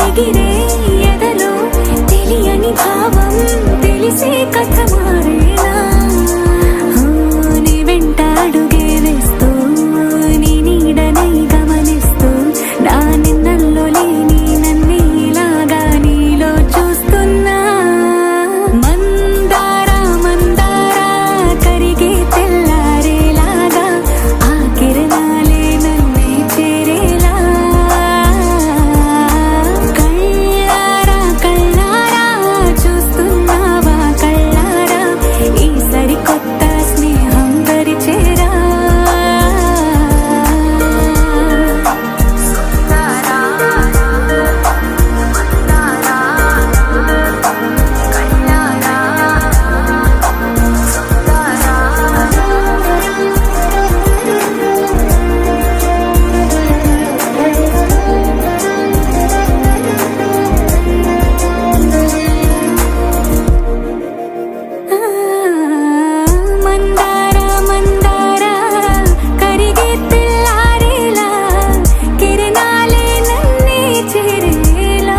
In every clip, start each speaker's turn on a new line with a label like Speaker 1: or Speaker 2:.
Speaker 1: ఎగిరే ఎదలో తెలియని భావం తెలిసే కథ మారేనా నీ వెంట అడుగే వేస్తూ నీ నీడనై గమనిస్తూ నా నిన్నల్లో లేని నన్నే ఇలాగా నీలో చూస్తున్నా మందారా మందారా కరిగే తెల్లారేలాగా ఆ కిరణాలే నన్నే చేరేలా కళ్ళారా కళ్ళారా చూస్తున్నావా కళ్ళారా ఈ సరికొత్త స్నేహం పరిచేరా మందారా మందారా కరిగే తెల్లారేలా కిరణాలే నన్నే చేరేలా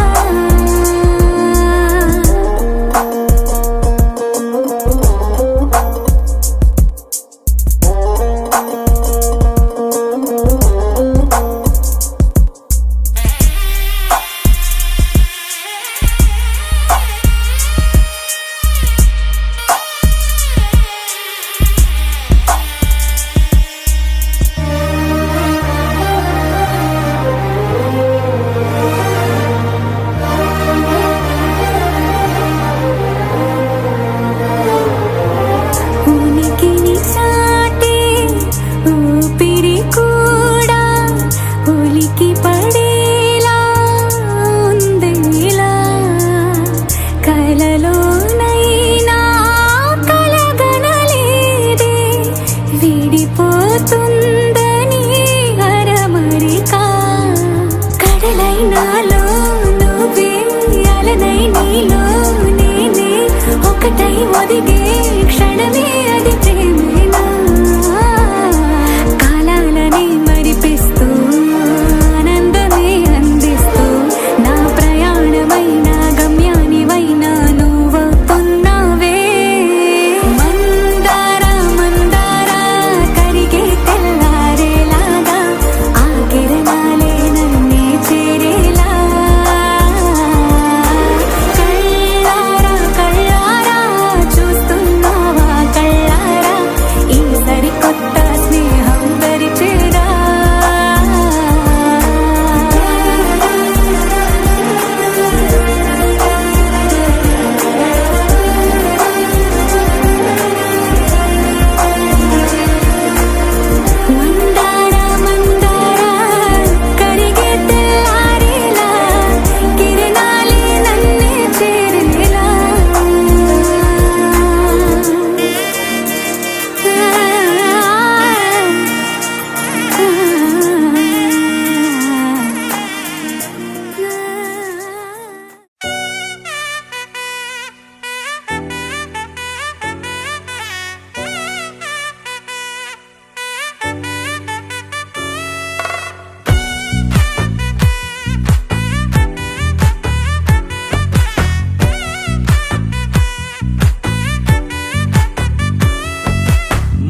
Speaker 1: ఉనికిని చాటే ఊపిరి కూడా ఉలికి పడేలా ఉందేలా కలలోనైనా కలగనలేదే విడిపోతుందని అరమరిక కడలైనాలో నువ్వే అలనై నీలో నేనే ఒకటై ఒదిగే క్షణమే అది ప్రేమేనా కాలాలని మరిపిస్తూ ఆనందమే అందిస్తూ నా ప్రయాణమైన గమ్యానివైనా నువ్వవుతున్నావే మందారా మందారా కరిగే తెల్లారేలాగా ఆ కిరణాలే నన్నే చేరేలా కళ్ళారా కళ్ళారా చూస్తున్నావా కళ్ళారా ఈ సరికొత్త స్నేహం పరిచేరా మందారా మందారా కరిగే తెల్లారేలా కిరణాలే నన్నే చేరేలా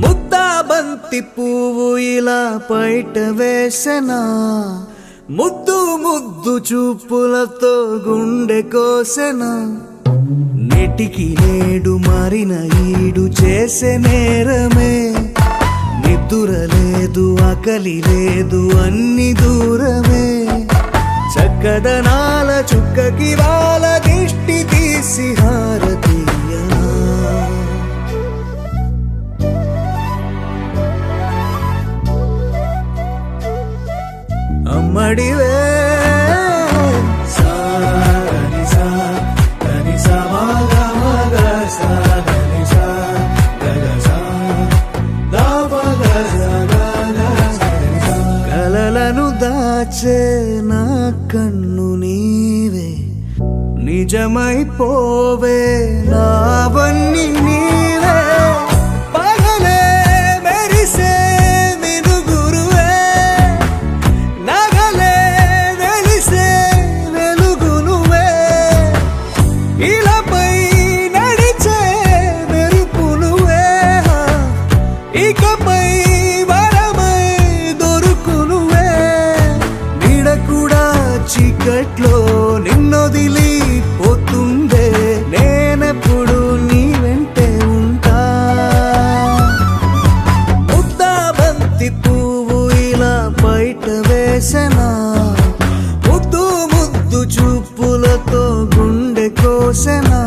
Speaker 2: ముద్దా బంతి పువ్వు ఇలా బయట వేసెనా ముద్దు ముద్దు చూపులతో గుండె కోసెనా నెటికి నేడు మారిన ఈడు చేసే నేరమే నిద్ర లేదు ఆకలి లేదు అన్ని దూరమే చక్కదనాల చుక్కకి వాళ్ళ దిష్టి తీసి హారతీయనా అమ్మడివే సాని సా దని సా మగ మగ సా దని సా గగ సా దా పగ సా గగ సా కలలను దాచే నా కన్ను నీవే నిజమైపోవే నావన్నీ నీవే పగలే మెరిసే మినుగురువే నగలే వెలిసే వెలుగు నువ్వే ఇలాపై నడిచే మెరుపు నువ్వే ఇకపై వరమై దొరుకు నువ్వే నీడ కూడా చీకట్లో నిన్నొదిలి పోతుందే నేనెప్పుడు నీ వెంటే ఉంటా ముద్దా బంతి పువ్వు ఇలా బయట వేసెనా ముద్దు ముద్దు చూపులతో గుండె కోసెనా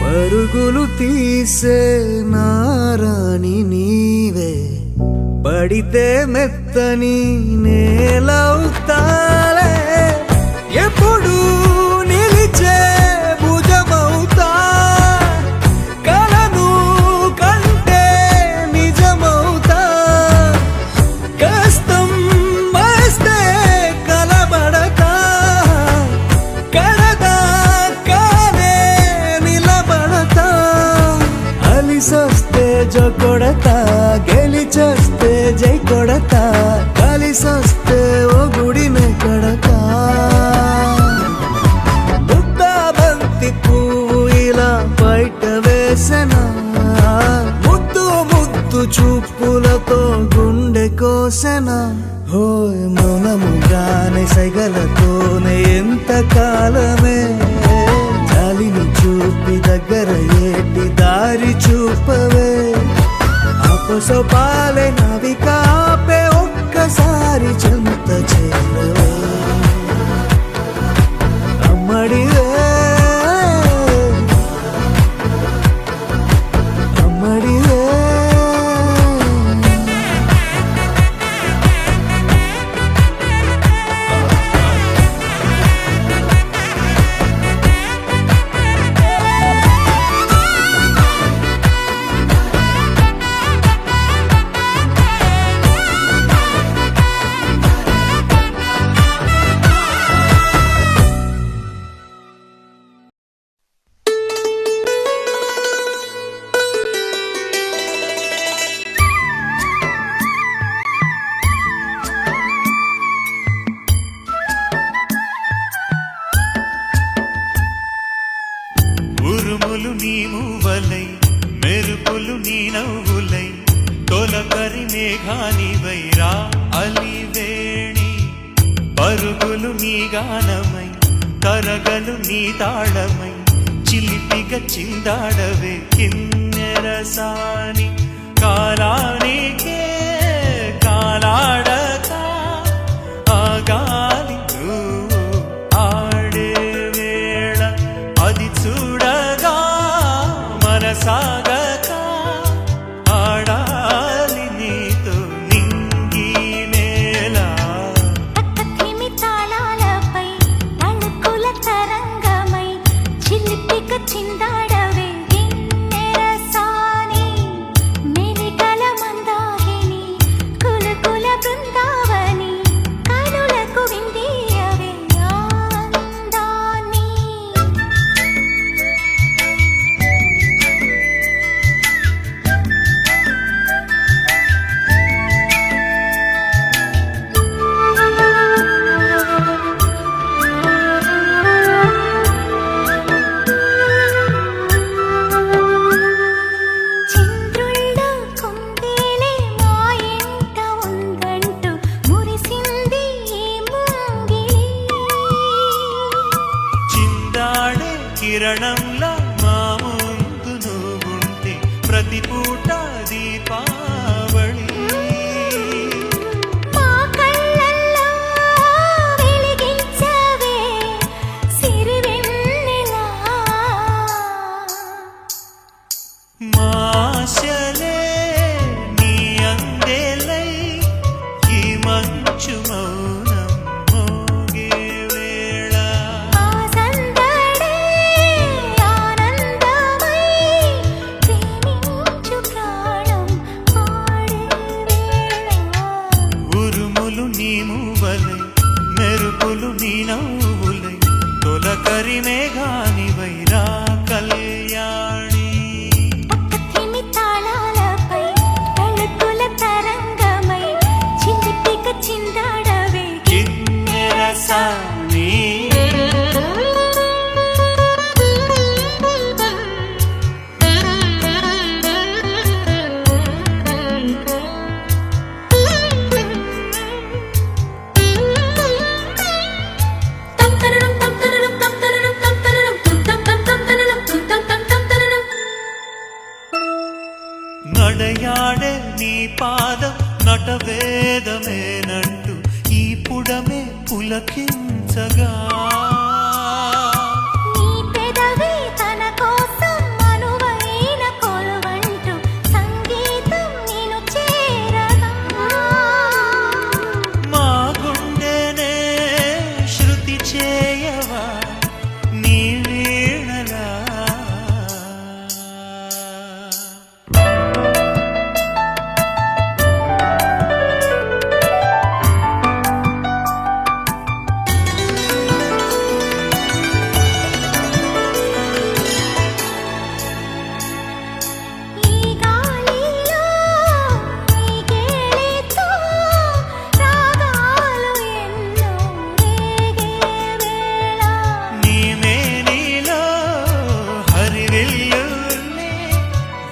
Speaker 2: పరుగులు తీసే నారాణి నీవే పడితే మెత్తని నేలవుతాలే ఎప్పుడు నిలిచే భుజమవుతా కలను కంటే నిజమవుతా కష్టం వస్తే కలబడతా కడదా కానే నిలబడతా అలిసొస్తే జో కొడతా గెలిచొస్తే జై కొడతా కలిసొస్తే ఓ గుడినే కడతా ముద్దా బంతి పువ్వు ఇలా బయట వేసెనా ముద్దు ముద్దు చూపులతో గుండె కోసెనా హోయ్ మౌనముగానే సైగలతోనే ఎంత కాలమే జాలిని చూపి దగ్గర ఏటి దారి చూపవే అపసోపాలే నవికాపే ఒక్కసారి చెంత చేరవే అమ్మడివే అమ్మడివే
Speaker 3: ఉరుములు నీ మూవలై మెరుపులు నీ నవ్వులై తొలకరి మేఘానివై రా అలివేణి పరుగులు నీ గానమై కరగలు నీ తాళమై చిలిపిగా చిందాడవే కిన్నెరసాని కాలానికే కాలాడక ఆగాలి నువ్వు ఆడే వేళ అది చూడగా మనసాగక ఆడాలి నీతో నింగి నేల
Speaker 1: పక్కకిమి తాళాలపై తణుకుల తరంగమై చిలిపిక చిందాడవే గిన్నెరసాని మెలికల మందాగిని కులకుల బృందావని కనులకు విందియవే ఆనందాన్ని చంద్రుళ్ళ కుందేలే మా ఇంట ఉందంటూ మురిసింది ఈ ముంగిలి
Speaker 3: చిందాడే కిరణంలా మా ముందు నువ్వుంటే ప్రతి పూట దీపావళి
Speaker 1: మా కళ్ళల్లో వెలిగించవే సిరివెన్నెలా
Speaker 3: మాశలే నీ అందేలై ఈ మంచు మౌనం మోగే వేళ
Speaker 1: ఆ సందడే ఆనందమై ప్రేమించు ప్రాణం ఆడే వేళ
Speaker 3: ఉరుములు నీ మూవలై మెరుపులు నీ నవ్వులై తొలకరి మేఘానివై రా కళ్యాణి
Speaker 1: పక్కతిమి తాళాలపై తళుకుల తరంగమై చిలిపిక చిందాడవే
Speaker 3: కిన్నెర సాని నడయాడే నీ పాదం నటవేదమేనంటూ ఈ పుడమే పులకించగా
Speaker 1: నీ పెదవి తన కోసం అనువైన కొలువంటూ సంగీతం నేను చేరగా
Speaker 3: మా గుండెనే శృతి చేయవా నీ వీణలా
Speaker 1: ఈ గాలిలో ఈ గేలితో రాగాలు ఎన్నో రేగే వేళ
Speaker 3: నీ మేనిలో హరివిల్లులే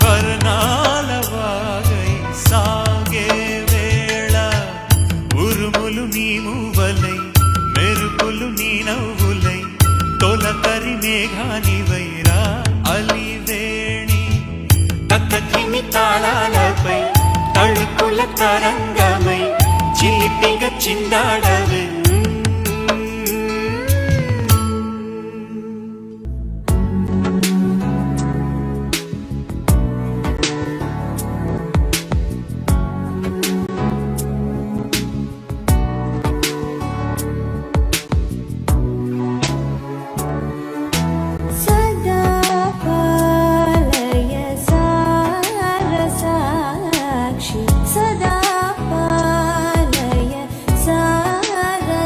Speaker 3: వర్ణాల వాగై సాగే వేళ ఉరుములు నీ మూవలై మెరుపులు నీ నవ్వులై తొలకరి మేఘానివై రా అలివేణి తక్కతిమి తాళాలపై తళుకుల తరంగమై చిలిపిగా చిందాడవే
Speaker 1: సదా పాలయ సారసాక్షి సదా పాలయ సారసాక్షి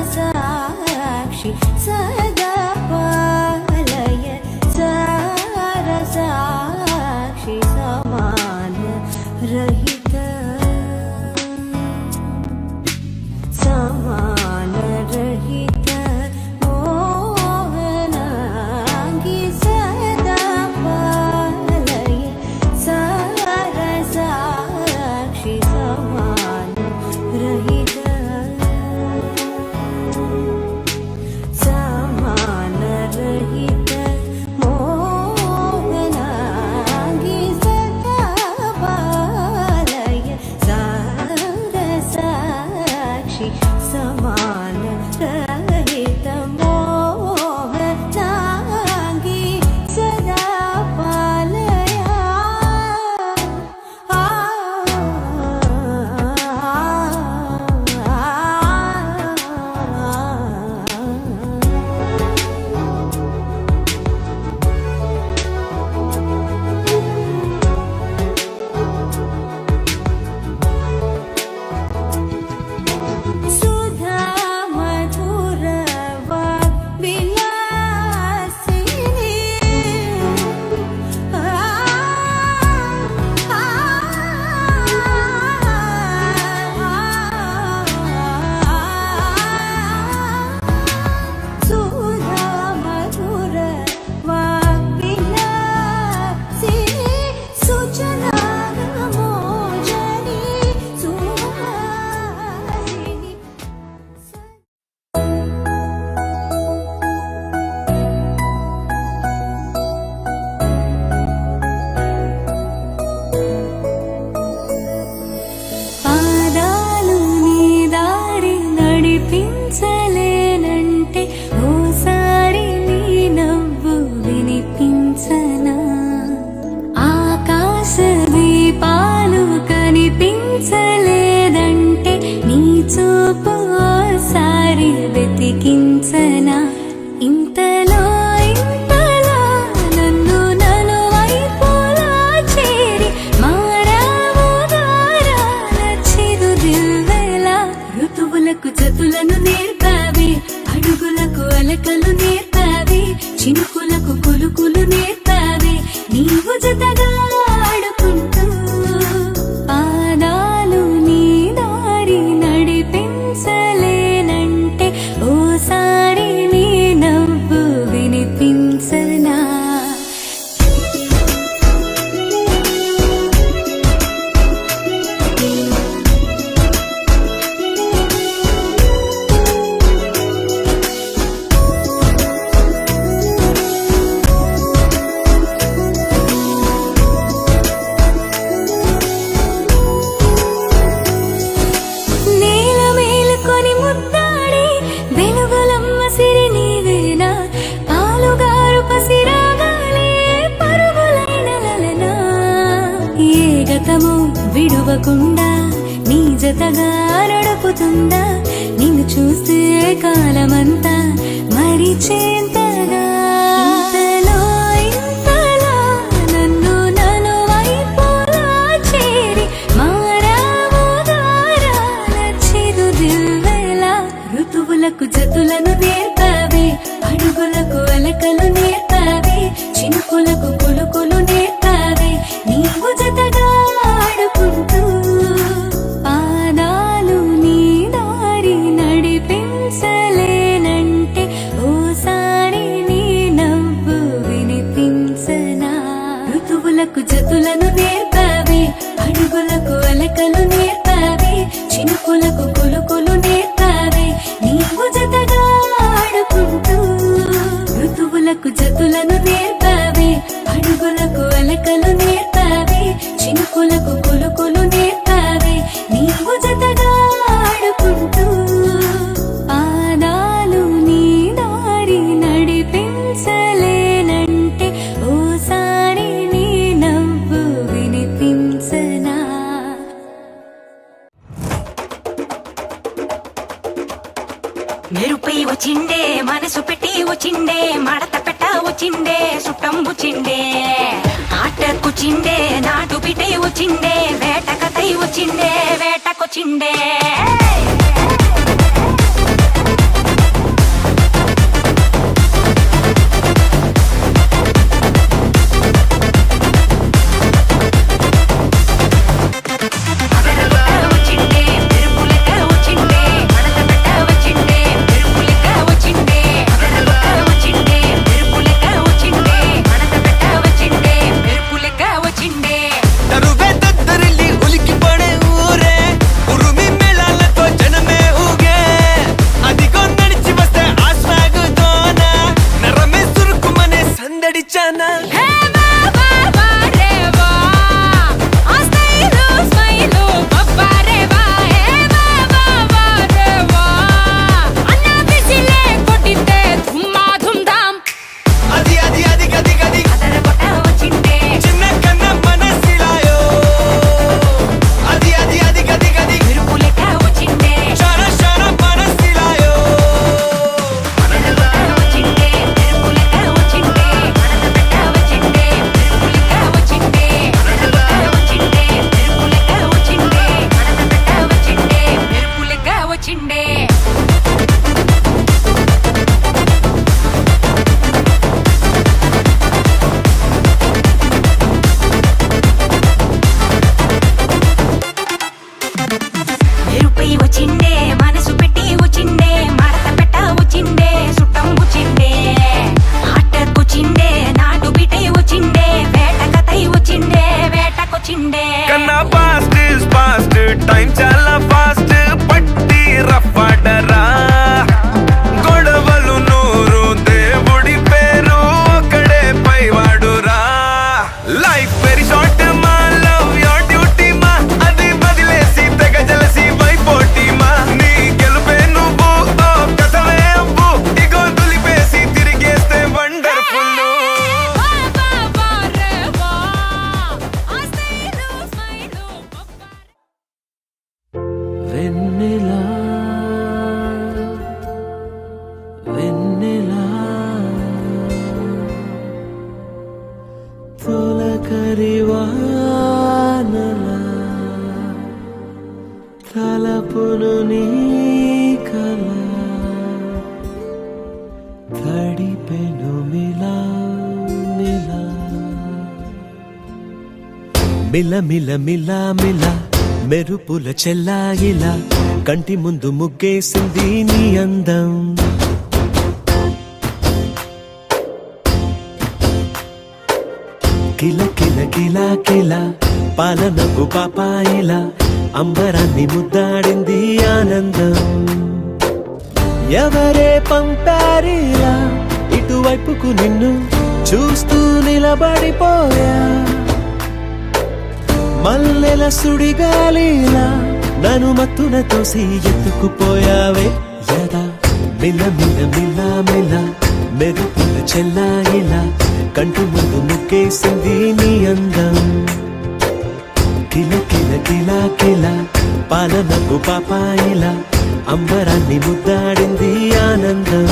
Speaker 1: చినుకులకు కులుకులు నేర్పావే నీవు జతగా ఆడుకుంటూ పాదాలు నీ దారి నడిపించలేనంటే ఓసారి నీ నవ్వు వినిపించనా నేల మేలుకొని ముద్దాడి వెలుగులమ్మ సిరి నీవేనా పాలుగారు పసిరాగాలే పరుగులైన లలనా ఏ గతము విడువకుండా నీ జతగా నడుపుతుందా నిన్ను చూస్తే కాలమంతా మరిచేంతగా ఇంతలో ఇంతలా నన్ను నలువైపులా చేరి మారావు దారాల చిరుదివ్వెలా ఋతువులకు జతులను నేర్పావే అడుగులకు అలకలు నేర్పావే చినుకులకు కులుకులు నేర్పావే నీవు జతగా ఆడుకుంటూ పాదాలు నీ దారి నడిపించలేనంటే ఓసారి నీ నవ్వు వినిపించనా ఋతువులకు జతులను నేర్పావే అడుగులకు అలకలు నేర్పావే చినుకులకు కులుకులు నేర్పావే నీవు జతగా ఆడుకుంటూ ఋతువులకు జతులను నేర్పావే అడుగులకు అలకలు నేర్పావే చినుకులకు కులుకులు నేర్పావే నీవు జతగా ఆడుకుంటూ పాదాలు నీ దారి నడిపించలేనంటే ఓసారి నీ నవ్వు వినిపించనా
Speaker 4: మెరుపై వచ్చిండే మనసు పెట్టి వచ్చిండే మడత పెట్ట వచ్చిండే సుట్టం వచ్చిండే ఆటకుచిండే నాటు బిడ్డే వచ్చిండే వేట కథై వచ్చిండే వేటకొచ్చిండే వచ్చిండే మెరుపులెక్క వచ్చిండే మడత పెట్ట వచ్చిండే మెరుపులెక్క వచ్చిండే వచ్చిండే మెరుపులెక్క వచ్చిండే మడత పెట్ట వచ్చిండే మెరుపులెక్క వచ్చిండే
Speaker 2: తరువే దద్దరిల్లి ఉలికి పడే ఊరే ఉరుమి మేళాలతో మిల మిల మిల మిల మెరుపుల చెల్లాయిలా కంటి ముందు ముగ్గేసింది నీ అందం. కిల కిల కిల కిల పాలనకు పాపాయిలా అంబరాన్ని ముద్దాడింది ఆనందం. ఎవరే పంపారిలా ఇటువైపుకు నిన్ను చూస్తూ నిలబడిపోయా. మల్లెల సుడిగాలిలా నన్ను మత్తున తోసి ఎత్తుకుపోయావే యదా. మిల మిల మిల మిల మెరుపుల చెల్లాయిలా కంటి ముందు ముక్కేసింది నీ అందం. కిల కిల కిల కిల పాలనకు పాపాయిలా అంబరాన్ని ముద్దాడింది ఆనందం.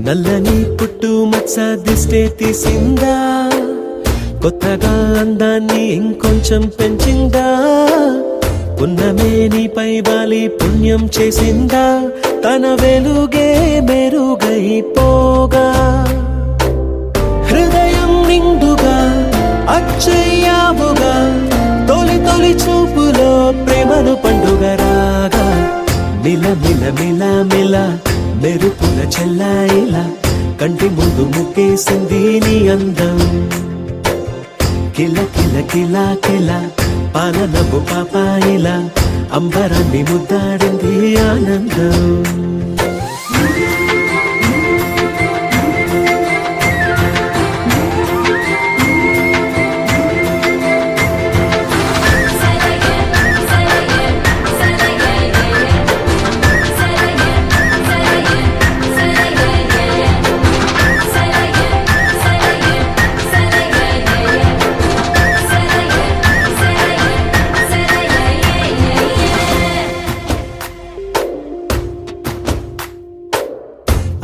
Speaker 2: నల్లని పుట్టు మచ్చ దిష్టే తీసిందా, కొత్తగా అందాన్ని ఇంకొంచెం పెంచిందా. ఉన్నమే నీపై వాలి పుణ్యం చేసిందా, తన వెలుగే మెరుగైపోగా. హృదయం నిండుగా అచ్చయ్యావుగా, తొలి తొలి చూపులో ప్రేమను పండుగ రాగా. మిల మిల మిల మిల మెరుపుల చెల్లాయిలా కంటి ముందు ముక్కేసింది నీ అందం. కిల కిల కిల కిల పాలనపు పాపాయిలా అంబరాన్ని ముద్దాడింది ఆనందం.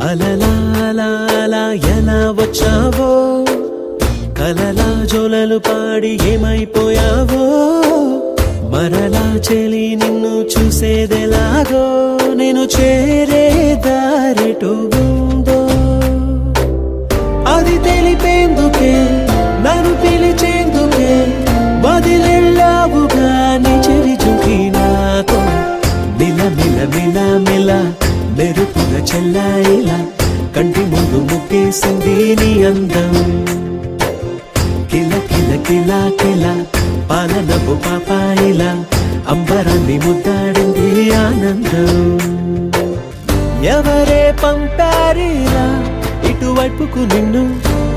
Speaker 2: అలలా అలా అలా ఎలా వచ్చావో, కలలా జోలలు పాడి ఏమైపోయావో. మరలా చెలి నిన్ను చూసేదెలాగో, నేను చేరే దారెటు ఉందో అది తెలిపేందుకే నన్ను పిలిచేందుకే వదిలెళ్ళావుగా నీ చెవి చుంకి నాతో. మిల మిల మిల మిల మెరుపుల చెల్లాయిలా కంటి ముందు ముక్కేసింది నీ అందం. కిల కిల కిల కిల పాలనపు పాపాయిలా అంబరాన్ని ముద్దాడింది ఆనందం. ఎవరే పంపారిలా ఇటువైపుకు నిన్ను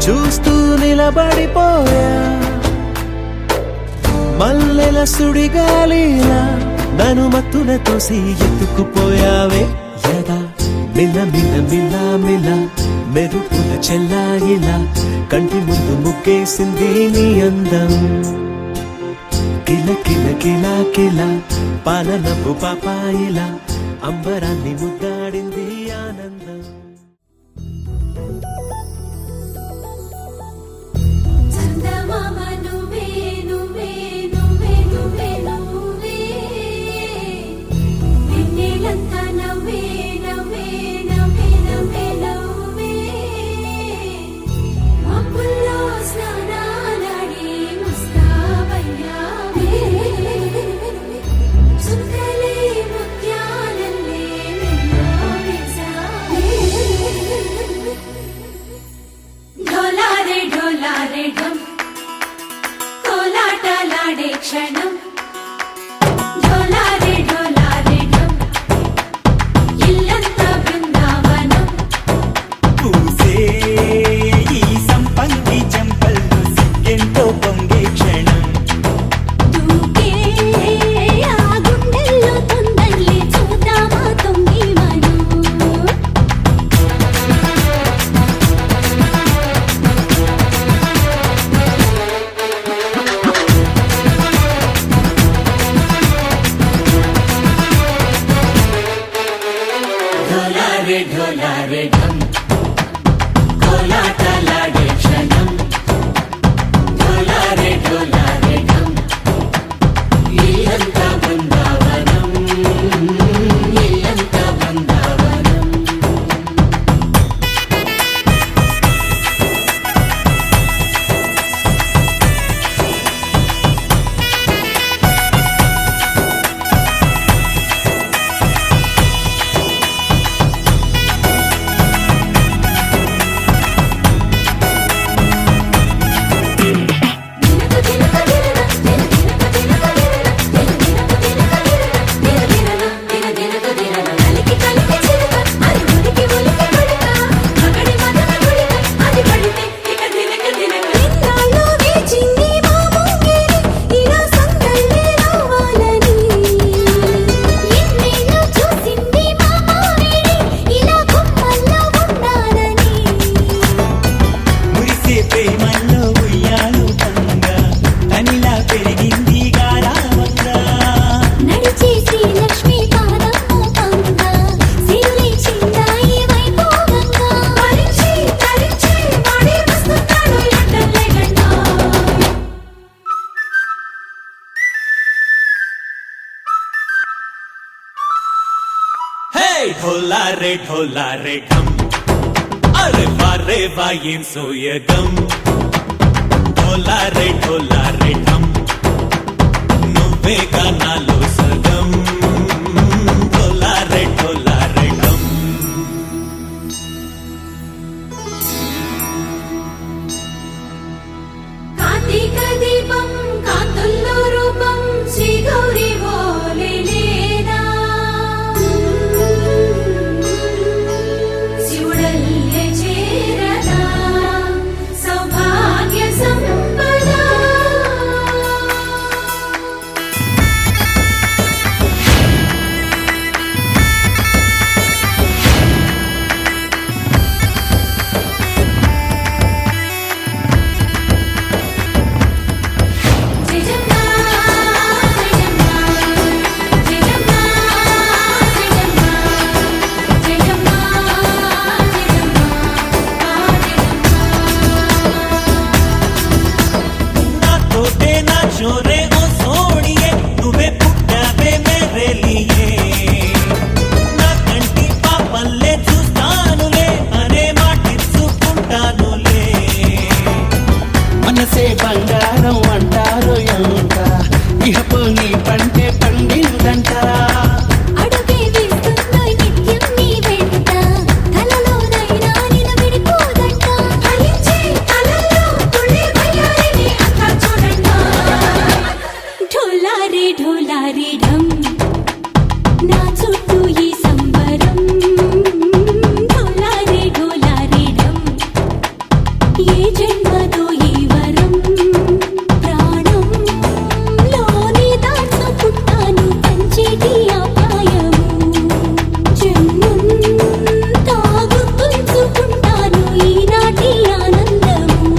Speaker 2: చూస్తూ నిలబడిపోయా. మల్లెల సుడిగాలిలా నన్ను మత్తున తోసి ఎత్తుకుపోయావే యదా. మిల మిల మిల మిల మెరుపుల చెల్లాయిలా కంటి ముందు ముక్కేసింది నీ అందం. కిల కిల కిల కిల పాలనపు పాపాయిలా అంబరాన్ని ముద్దాడింది ఆనందం.
Speaker 1: చందమామ నువ్వే నువ్వే నువ్వే నువ్వే నువ్వే, వెన్నెలంతా నవ్వే నవ్వే నవ్వే నవ్వే నవ్వే. మబ్బుల్లో స్నానాలాడి ముస్తాబయ్యావే, చుక్కలే ముత్యాలల్లే నిన్ను
Speaker 2: ఢోలారే ఢమ్ కోలాటలాడే క్షణం ఢోలారే ఢోలారే ఢమ్ ఇల్లంతా బృందావనం ఇల్లంతా బృందావనం
Speaker 3: మురిసే ప్రేమల్లో ఉయ్యాలు పంగా తనిలా పెరిగింది గారావంగా
Speaker 1: నడిచే శ్రీలక్ష్మి పాదము పంగ సిరులే చిందాయి వైభోగంగా పరిచి తరిచి వాడి వస్తున్నాడు ఎట్టలే గండా
Speaker 3: హే ఢోలారే ఢమ్ అరే వారే వాయేం సోయగం ఢోలారే ఢమ్ నువ్వే గానాలో సగం ఢోలారే ఢమ్
Speaker 1: కార్తీక దీపం కాంతుల్లో రూపం శ్రీ గౌరీ ఓలేనా శివుడల్లే చేరదా సౌభాగ్య సంపద జయజమ్మా జయజమ్మా జయజమ్మా జయజమ్మా జయజమ్మా
Speaker 3: నా తోటే నా చోరే ఓ సోడియే నువ్వే పుట్టావే మేరే లియే నా కంటి పాపల్లే చూస్తానులే అనే మాటిచ్చుకుంటానులే
Speaker 2: మనసే బంగారం అంటారు ఎంత ఇహపు నీ పంటే పండిందంట
Speaker 1: అడుగే వేస్తున్నాయి నిత్యం నీ వెంట కలలోనైనా నిలబడిపోదంట ఫలించే కలలో తుళ్ళి వయ్యారిని అంతా చూడండి ఢోలారే ఢమ్ నా చుట్టూ ఈ సంబరం ఢోలారే ఢమ్ ఏ జన్మదో ఈ వరం ప్రాణం లోని దాచుకుంటాను పంచేటి అపాయము జన్మంతా గుర్తుంచుకుంటాను ఈనాటి ఆనందము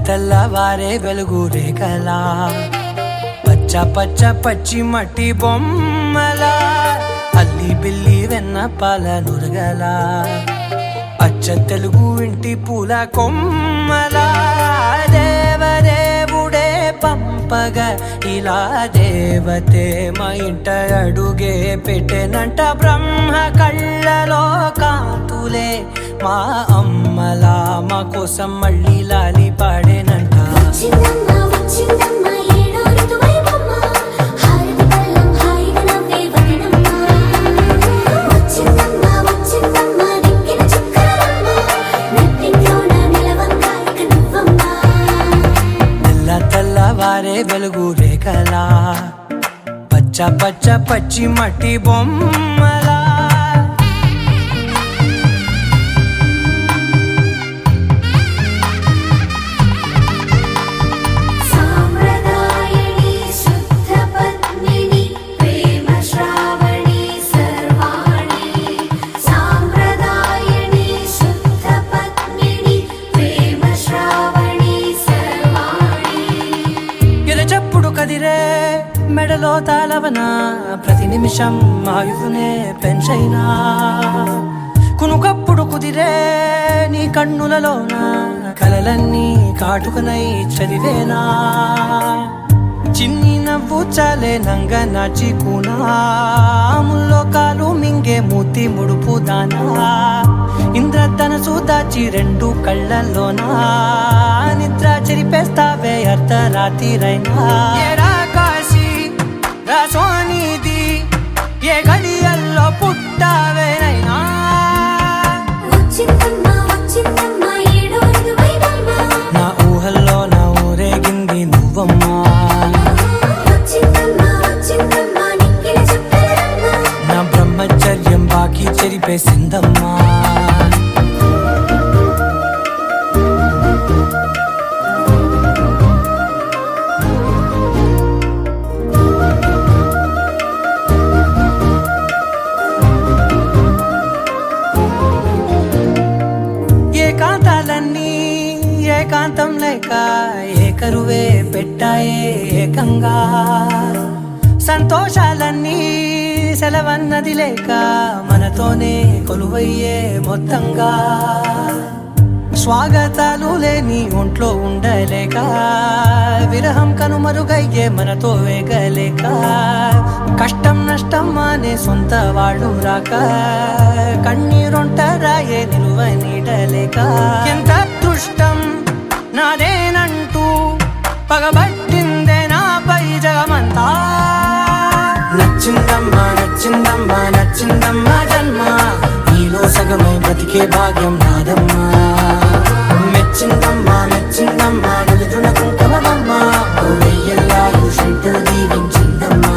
Speaker 2: తెల్లవారే వెలుగు రేఖలా పచ్చ పచ్చ పచ్చి మట్టి బొమ్మలా అల్లి బిల్లి వెన్న పాల నురగలా అచ్చ తెలుగు ఇంటి పూల కొమ్మలా దేవదేవుడే పంపగా ఇలా దేవతే మా ఇంట అడుగే పెట్టెనంట బ్రహ్మ కళ్ళలో కాంతులే మా అమ్మలా మా కోసం మళ్ళీ లాలి పాడేనంట
Speaker 1: వచ్చిందమ్మ వచ్చిందమ్మ ఏడో ఋతువైవమ్మ హారతి పళ్ళం హాయిగా నవ్వే వదనమ్మ వచ్చిందమ్మ వచ్చిందమ్మ దిక్కిన చుక్కలమ్మ నెట్టింట్లో
Speaker 5: పచ్చ పచ్చ పచ్చి మట్టి బొమ్మలా
Speaker 1: సాంప్రదాయని శుద్ధ పద్మిని ప్రేమ శ్రావణి సర్వాణి సాంప్రదాయని శుద్ధ పద్మిని ప్రేమ శ్రావణి సర్వాణి
Speaker 5: ఎరచప్పుడు కదిరే మెడలో తాళవన ప్రతి నిమిషం ఆయుధునే పెంచైనా కునుకప్పుడు కుదిరే నీ కన్నులలోన కలలన్నీ కాటుకనై చదివేనా చిన్ని నవ్వు చాలే నంగ నాచి కూనాముల్లో కాలు మింగే మూతి ముడుపు దానా ఇంద్రధనసు దాచి రెండు కళ్ళల్లోనా నిద్ర చెరిపేస్తావే అర్ధరాత్రిరైనా ఏరా కాశీ రా సోనిది ఏ గడియల్లో పుట్టావేనైనా
Speaker 1: వచ్చిందమ్మా వచ్చిందమ్మా ఏడో ఋతువైవమ్మ
Speaker 5: నా ఊహల్లో నా ఊరేగింది నువ్వమ్మా
Speaker 1: వచ్చిందమ్మా వచ్చిందమ్మా నిక్కిన చుట్టలమ్మ
Speaker 5: నా బ్రహ్మచర్యం బాకీ చెరిపేసిందమ్మా ఏకాంతాలన్నీ ఏకాంతం లేక ఏకరువే పెట్టాయే ఏకంగా సంతోషాలన్నీ సెలవన్నది లేక మనతోనే కొలువయ్యే మొత్తంగా స్వాగతాలు లేని ఒంట్లో ఉండలేక విరహం కనుమరుగయ్యే మనతో వేగలేక కష్టం నష్టం అనే సొంత వాళ్ళు రాక కన్నీరొంటరాయే నిలువ నీడలేక ఎంత అదృష్టం నాదేనంటూ పగబట్టిందే నాపై జగమంతా నచ్చిందమ్మా నచ్చిందమ్మా నచ్చిందమ్మా జన్మ నీలో సగమై బ్రతికే భాగ్యం నాదమ్మా మెచ్చిందమ్మా మెచ్చిందమ్మా నిలుతున్న కుంకుమమ్మా వెయ్యల్లా ఋషితో దీవించిందమ్మా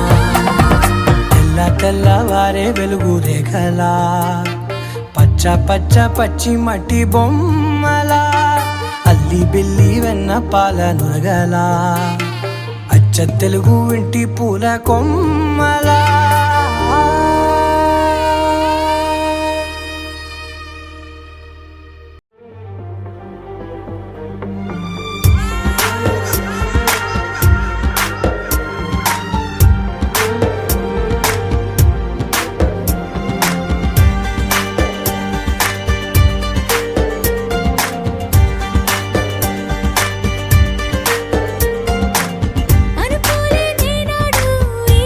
Speaker 5: తెల్ల తెల్లవారే వెలుగు రేఖలా పచ్చ పచ్చ పచ్చి మట్టి బొమ్మలా అల్లి బిల్లి వెన్న పాల నురగలా అచ్చ తెలుగు ఇంటి పూల కొమ్మలా
Speaker 1: అనుకోలే నేనాడు ఈ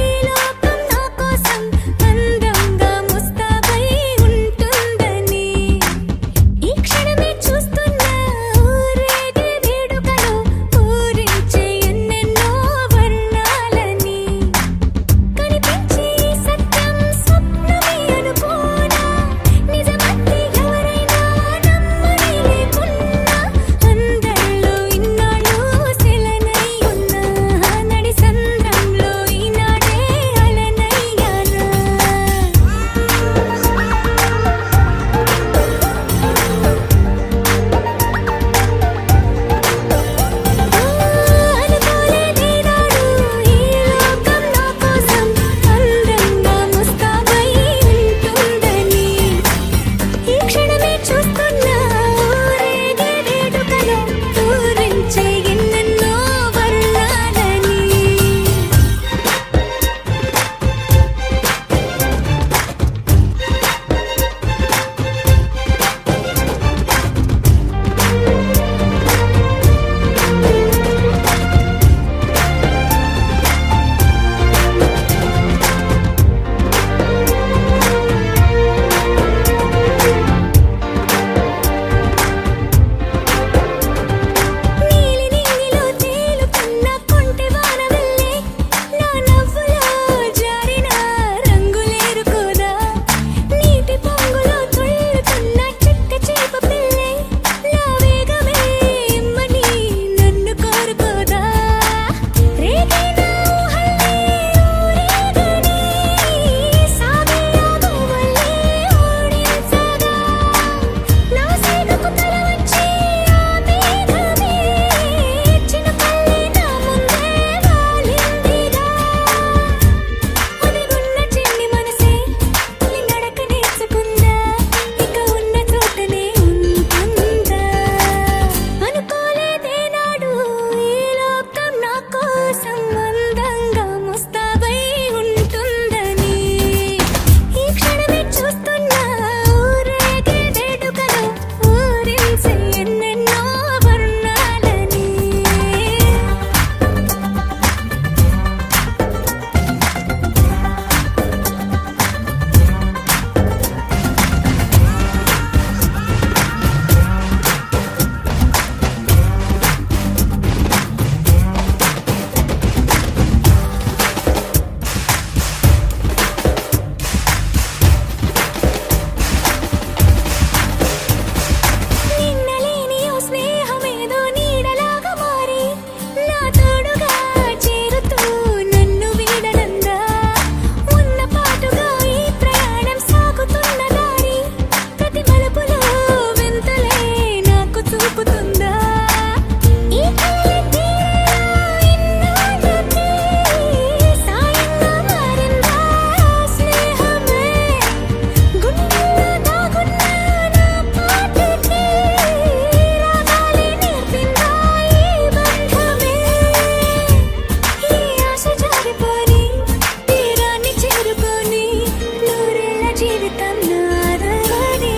Speaker 1: జీవితం నాదవదిలే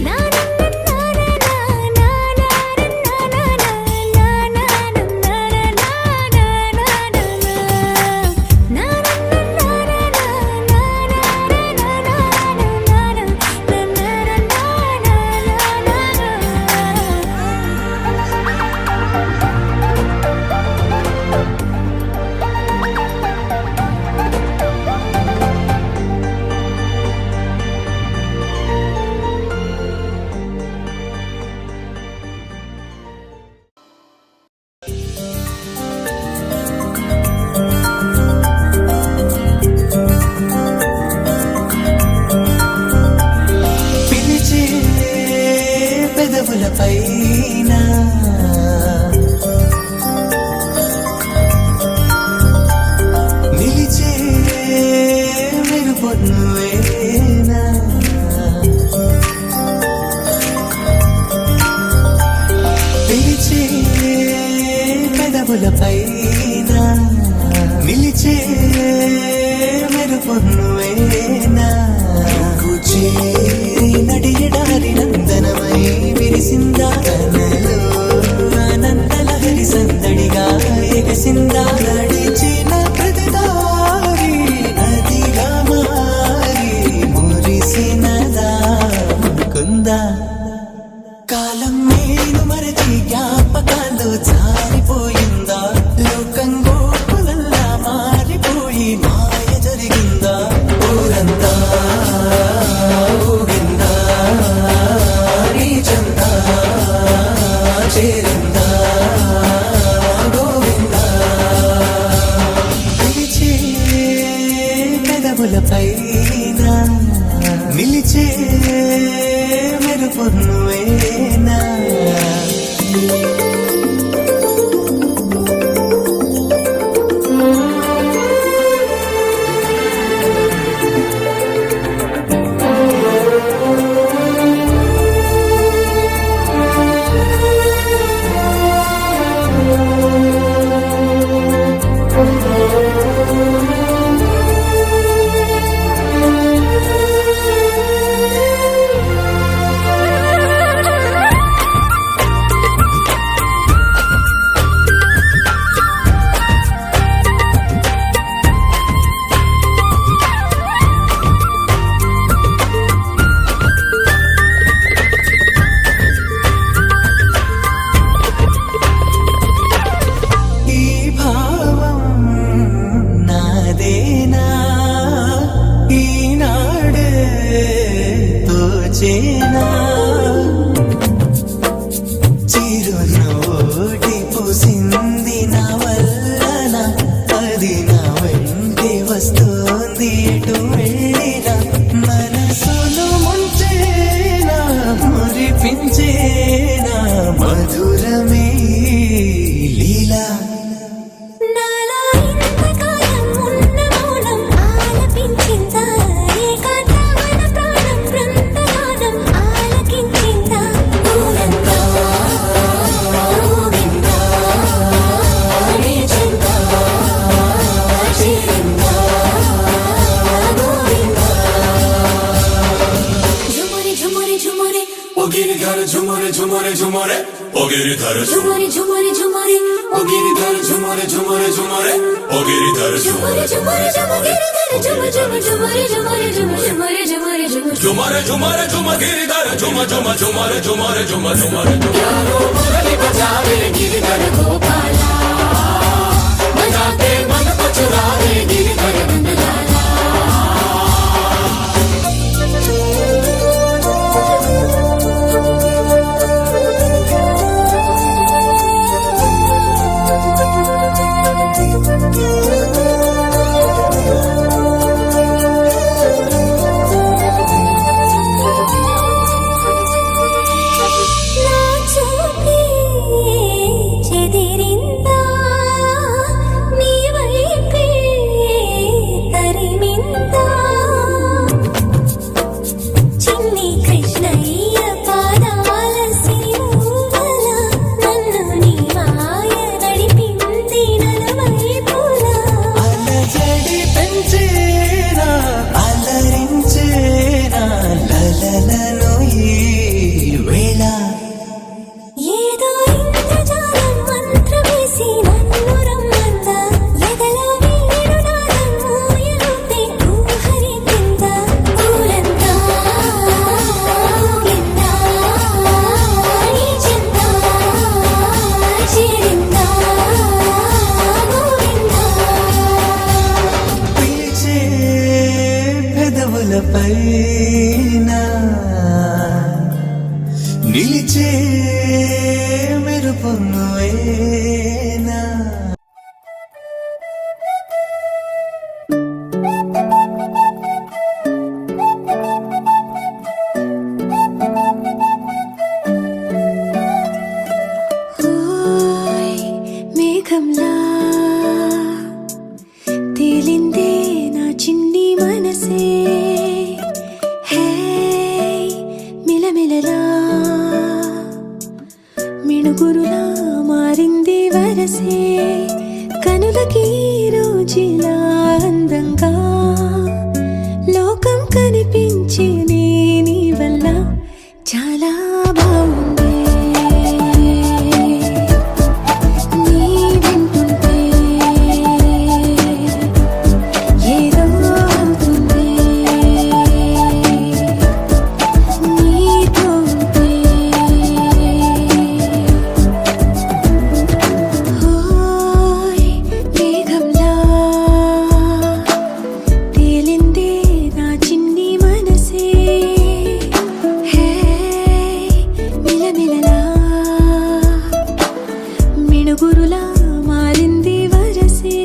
Speaker 1: నా నా నా నా
Speaker 3: పిలిచే పెదవుల పైన నిలిచే మెరుపు నువ్వేనా పిలిచే పెదవుల పైన నిలిచే మెరుపు నువ్వేనా నడియడారి నందనమై విరిసిందా తనలో ఆనందలహరి సందడిగా ఎగసిందా నడిచిన ప్రతిదారి నదిగా మారి మురిసినదా కుందా కాలం నేను మరచి జ్ఞాపకాల్లో జారిపోయిందా లోకం గోపులల్లా మారిపోయి మాయ జరిగిందా ఊరంతా ఊగిందా నీ చందా చేరిందా గోవిందా పిలిచే పెదవుల పైన నిలిచే మెరుపు నువ్వేనా ఈ భావం నాదేనా ఈనాడే తోచేనా చిరునోటి పూసింది నా వల్లన అది నా వెంటే వస్తోంది ఎటు వెళ్ళినా మనసును ముంచేనా మురిపించేనా మధురమే లీలా
Speaker 1: నాలో ఇంతకాలం ఉన్న మౌనం ఆలపించిందా ఏకాంతమైన ప్రాణం బృందగానం ఆలకించిందా ఊరంతా ఊగిందా నీ చెంతా చేరిందా గోవిందా ఝుమరి ఝుమరి ఝుమరి
Speaker 6: ओ गिरिधर झुमरे झुमरे झुमरे ओ गिरिधर
Speaker 1: ఝుమరి ఝుమరి ఝుమరి
Speaker 6: ओ गिरिधर झुमरे झुमरे झुमरे ओ गिरिधर
Speaker 1: ఝుమరి ఝుమరి ఝుమరి ఝుమరి ఝుమరి ఝుమరి ఝుమరి ఝుమరి ఝుమరి
Speaker 6: झुमरे झुमरे झुम गिरिधर झुम झुम झुमरे झुमरे झुम झुमरे
Speaker 1: मुरली बजावे गिरिधर गोपाला बजाते मन को चुरावे गिरिधर नंदलाला నా చూపే చెదిరిందా నీ వైపే
Speaker 3: వెన్నెలపైన నిలిచే మెరుపు నువ్వేనా
Speaker 1: ఓయ్ మేఘంలా తేలిందే నా చిన్ని మనసే హే మిలమిలలా మిణుగురులా మారింది వరసే కనులకి రోజులా అందంగా లోకం కనిపించే నీ వల్ల చాలా బాగుంది నీ వింటుంటే ఏదో అవుతుంది నీతో ఉంటే ఓయ్ మేఘంలా తేలిందే నా చిన్ని మనసే హే మిలమిలలా మిణుగురులా మారింది వరసే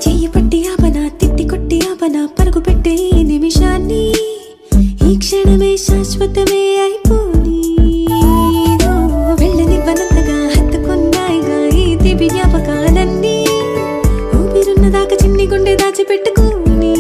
Speaker 1: చెయ్యి పట్టి ఆపనా తిట్టి కొట్టి ఆపనా పరుగు పెట్టే ఈ నిమిషాన్ని ఈ క్షణమే శాశ్వతమే అయిపోని వెళ్ళనివ్వనంతగా హత్తుకున్నాయిగా ఈ తీపి జ్ఞాపకాలన్నీ ఊపిరున్నదాకా చిన్ని గుండె దాచిపెట్టుకోని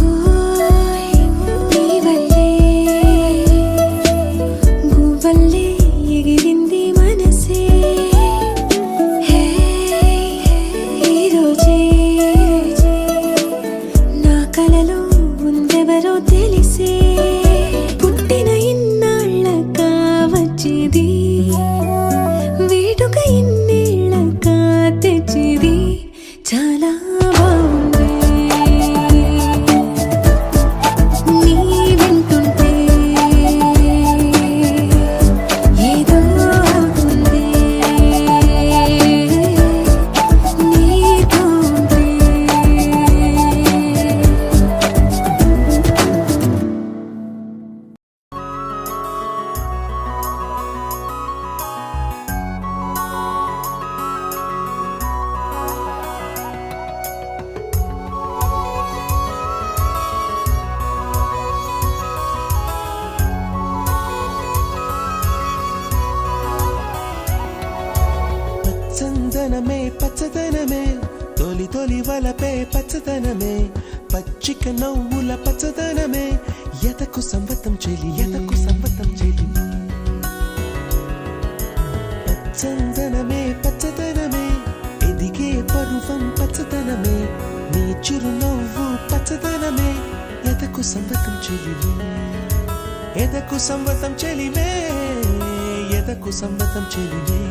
Speaker 1: ఓయ్ నీ వల్లే గువ్వల్లే ఎగిరింది మనసే హే ఈ రోజే నా కలలో ఉందెవరో తెలిసే పుట్టిన ఇన్నాళ్ళకా వచ్చేది వేడుక ఇన్నేళ్ళకా తెచ్చేది చాలా బాగుంది నీ వింటుంటే ఏదో అవుతుంది నీతో ఉంటే
Speaker 2: పచ్చందనమే పచ్చదనమే తొలి తొలి వలపే పచ్చదనమే పచ్చిక నవ్వుల పచ్చదనమే ఎతకు సంవతం చెలి ఎతకు సంవతం చెలి పచ్చందనమే పచ్చదనమే ఎదిగే పరువం పచ్చదనమే నీ చిరునవ్వు పచ్చదనమే ఎతకు సంవతం చెలివే ఎదకు సంవతం చెలివే ఎదకు సంవతం చెలివే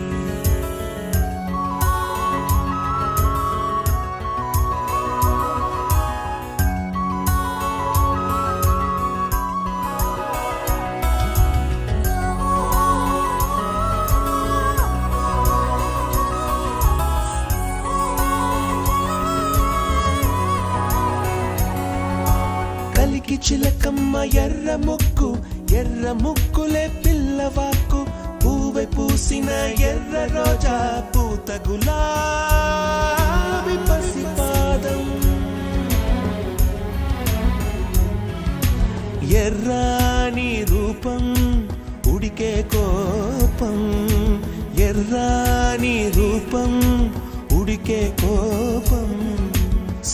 Speaker 2: చిలికి చిలకమ్మ ఎర్ర ముక్కులే పిల్లవాకు పూవై పూసిన ఎర్ర రోజా పూత గులాబీ పసిపాదం ఎర్రాని రూపం ఉడికే కోపం ఎర్రాని రూపం ఉడికే కోపం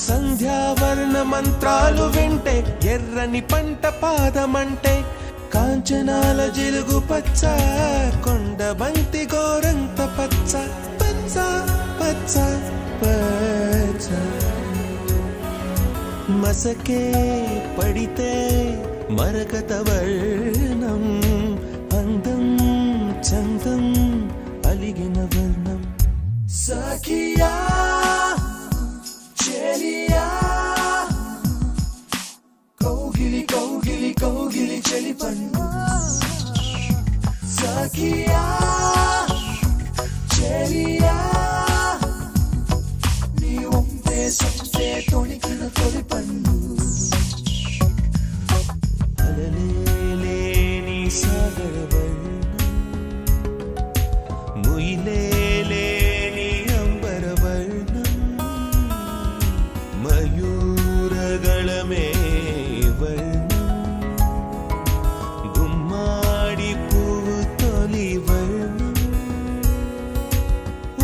Speaker 2: సంధ్యావర్ణ మంత్రాలు వింటే ఎర్రని పంట పాదమంటే కాంచనాల జిలుగు పచ్చ కొండ బంతి గోరంత పచ్చ పచ్చ పచ్చ పచ్చ మసకే పడితే మరకత వర్ణం అందం చందం అలిగిన వర్ణం సఖియా చెలియా కౌగిలి కౌగిలి కౌగిలి చెలి పండు సఖియా చెలియా నీ ఒంపే సొంపే తొణికిన తొలి పండు అలలేని సాగర వర్ణం ముయిలేని అంబర వర్ణం మయూరగళమే వర్ణం గుమ్మాడి పువ్వు తొలి వర్ణం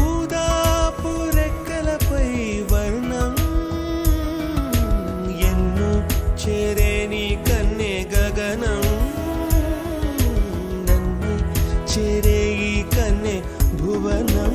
Speaker 2: ఊదాపు రెక్కలపై వర్ణం ఎన్ను చేరేని కన్నే గగనం నన్ను చేరే ఈ కన్నే భువనం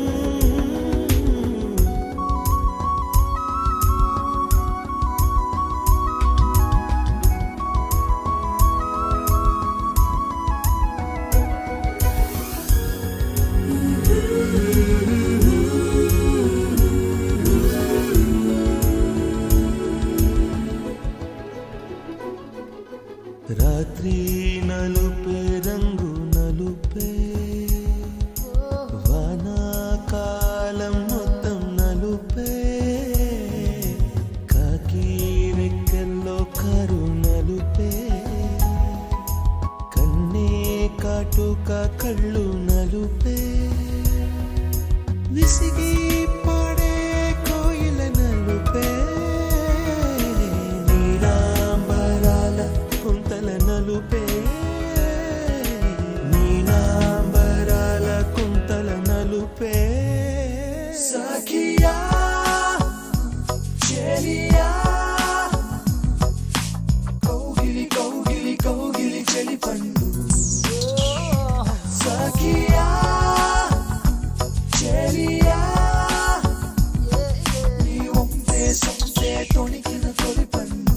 Speaker 2: రాత్రి నలుపే రంగు నలుపే వానాకాలం మొత్తం నలుపే కాకి రెక్కల్లో కారు నలుపే కన్నే కాటుక కళ్ళు నలుపే విసిగి పాడే కోయిల నలుపే నీలాంబరాల కుంతల నలుపే నీలాంబరాల కుంతల నలుపే సఖియా చెలియా కౌగిలి కౌగిలి కౌగిలి చెలి పండు సఖియా చెలియా నీ ఒంపే సొంపే తొణికిన తొలి పండు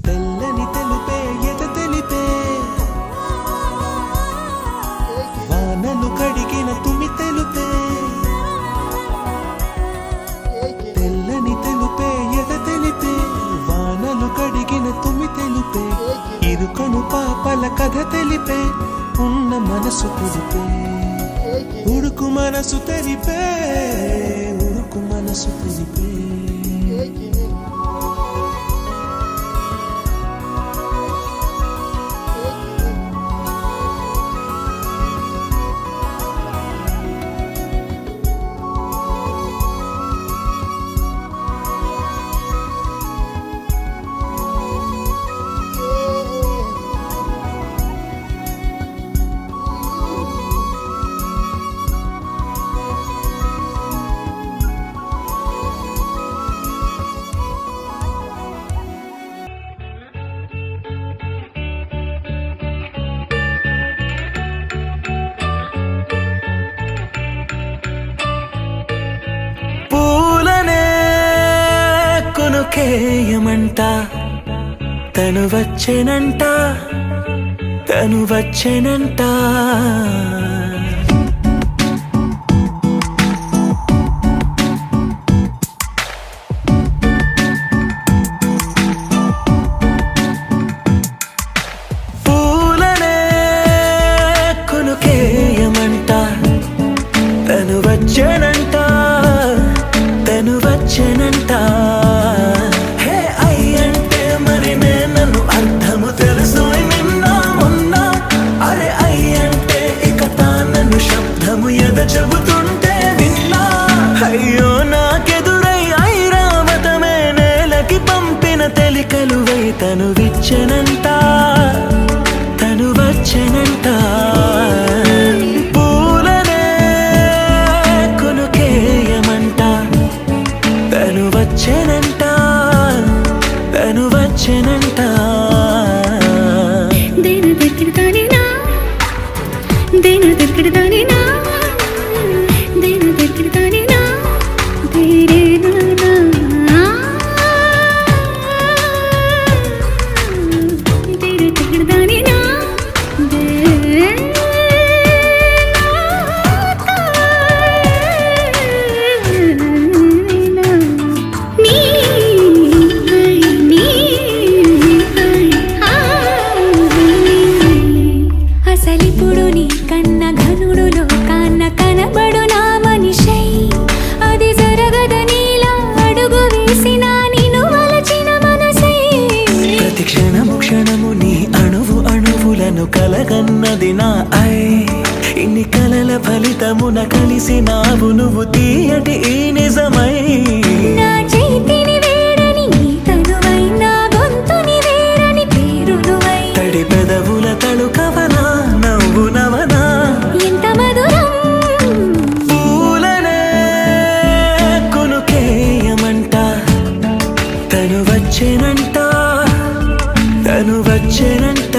Speaker 2: తెల్లని తెలుపే ఎద తెలిపే వానలు కడిగిన తుమి తెలుపే తెల్లని తెలుపే ఎద తెలిపే వానలు కడిగిన తుమి తెలుపే ఇరుకను పాపల కథ తెలిపే ఉన్న మనసు తెలిపే ఉడుకు మనసు తెలిపే ఉడుకు మనసు తెలిపే కేయమంట తను వచ్చెనంట తను వచ్చెనంట పూలనే కొనుకేయమంట తను వచ్చెనంట తను వచ్చెనంట హే అయ్యంట తెలికలువై తను విచ్చనంట తను వచ్చనంట పూలనే కొనుకేయమంట తను వచ్చనంట తను వచ్చనంట
Speaker 1: దేన దగ్గరదానే నా దేన దగ్గరదానే నా దేన దగ్గరదానే నా దేరే నా దేన దగ్గరదానే నా దే అసలిప్పుడు నీ కన్న ఘనుడులో కన్న కనబడు నా మనిషై అది జరగదనిలా అడుగు వేసిన నిన్ను వలచిన మనసై
Speaker 2: ప్రతి క్షణము క్షణము నీ అణువు అణువులను కలగన్నది నా ఐ ఇన్ని కలల ఫలితమున కలిసినావు నువ్వు తీయటి ఈ నిజమై
Speaker 1: నా చేతిని వేడని నీ తనువై నా గొంతుని వేరని పేరు నువ్వై
Speaker 2: తడి పెదవుల తళుకవనా నవ్వు నవనా
Speaker 1: ఎంత మధురం
Speaker 2: పూలనే కొనుకేయమంట తను వచ్చేనంట తను వచ్చేనంట